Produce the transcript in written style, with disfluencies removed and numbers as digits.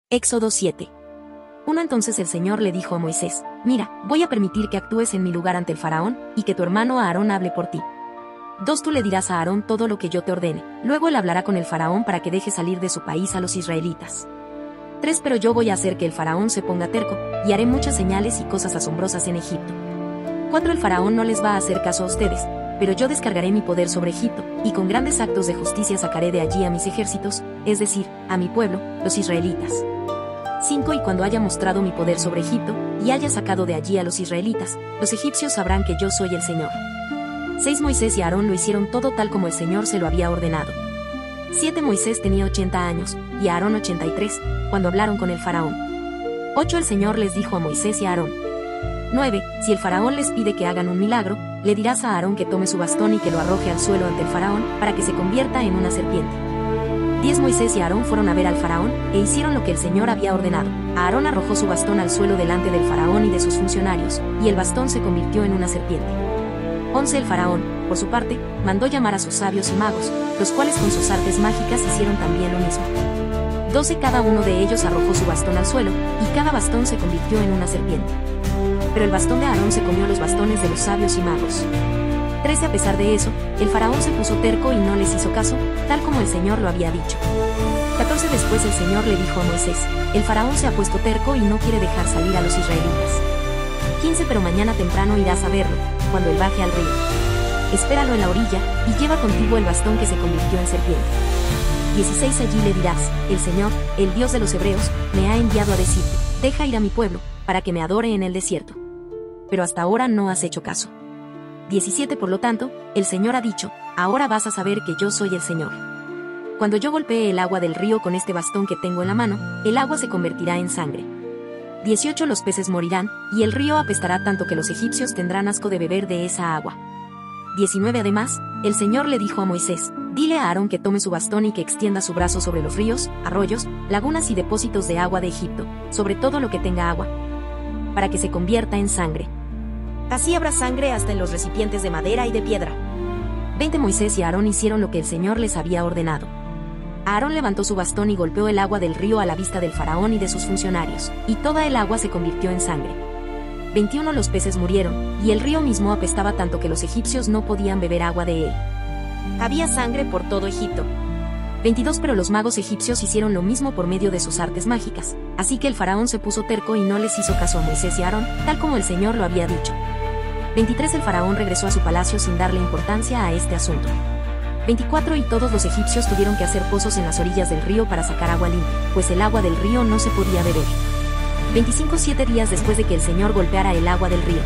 Éxodo 7. Entonces el Señor le dijo a Moisés: Mira, voy a permitir que actúes en mi lugar ante el faraón, y que tu hermano Aarón hable por ti. 2. Tú le dirás a Aarón todo lo que yo te ordene, luego él hablará con el faraón para que deje salir de su país a los israelitas. 3. Pero yo voy a hacer que el faraón se ponga terco, y haré muchas señales y cosas asombrosas en Egipto. 4. El faraón no les va a hacer caso a ustedes, pero yo descargaré mi poder sobre Egipto, y con grandes actos de justicia sacaré de allí a mis ejércitos, es decir, a mi pueblo, los israelitas. 5. Y cuando haya mostrado mi poder sobre Egipto, y haya sacado de allí a los israelitas, los egipcios sabrán que yo soy el Señor. 6. Moisés y Aarón lo hicieron todo tal como el Señor se lo había ordenado. 7. Moisés tenía 80 años, y Aarón 83, cuando hablaron con el faraón. 8. El Señor les dijo a Moisés y a Aarón. 9. Si el faraón les pide que hagan un milagro, le dirás a Aarón que tome su bastón y que lo arroje al suelo ante el faraón, para que se convierta en una serpiente. 10. Moisés y Aarón fueron a ver al faraón, e hicieron lo que el Señor había ordenado. Aarón arrojó su bastón al suelo delante del faraón y de sus funcionarios, y el bastón se convirtió en una serpiente. 11. El faraón, por su parte, mandó llamar a sus sabios y magos, los cuales con sus artes mágicas hicieron también lo mismo. 12. Cada uno de ellos arrojó su bastón al suelo, y cada bastón se convirtió en una serpiente. Pero el bastón de Aarón se comió los bastones de los sabios y magos. 13. A pesar de eso, el faraón se puso terco y no les hizo caso, tal como el Señor lo había dicho. 14. Después el Señor le dijo a Moisés: el faraón se ha puesto terco y no quiere dejar salir a los israelitas. 15. Pero mañana temprano irás a verlo, cuando él baje al río. Espéralo en la orilla, y lleva contigo el bastón que se convirtió en serpiente. 16. Allí le dirás: el Señor, el Dios de los hebreos, me ha enviado a decirte: deja ir a mi pueblo, para que me adore en el desierto. Pero hasta ahora no has hecho caso. 17. Por lo tanto, el Señor ha dicho: ahora vas a saber que yo soy el Señor. Cuando yo golpee el agua del río con este bastón que tengo en la mano, el agua se convertirá en sangre. 18. Los peces morirán, y el río apestará tanto que los egipcios tendrán asco de beber de esa agua. 19. Además, el Señor le dijo a Moisés: dile a Aarón que tome su bastón y que extienda su brazo sobre los ríos, arroyos, lagunas y depósitos de agua de Egipto, sobre todo lo que tenga agua, para que se convierta en sangre. Así habrá sangre hasta en los recipientes de madera y de piedra. 20. Moisés y Aarón hicieron lo que el Señor les había ordenado. Aarón levantó su bastón y golpeó el agua del río a la vista del faraón y de sus funcionarios, y toda el agua se convirtió en sangre. 21. Los peces murieron, y el río mismo apestaba tanto que los egipcios no podían beber agua de él. Había sangre por todo Egipto. 22. Pero los magos egipcios hicieron lo mismo por medio de sus artes mágicas, así que el faraón se puso terco y no les hizo caso a Moisés y Aarón, tal como el Señor lo había dicho. 23. El faraón regresó a su palacio sin darle importancia a este asunto. 24. Y todos los egipcios tuvieron que hacer pozos en las orillas del río para sacar agua limpia, pues el agua del río no se podía beber. 25. 7 días después de que el Señor golpeara el agua del río,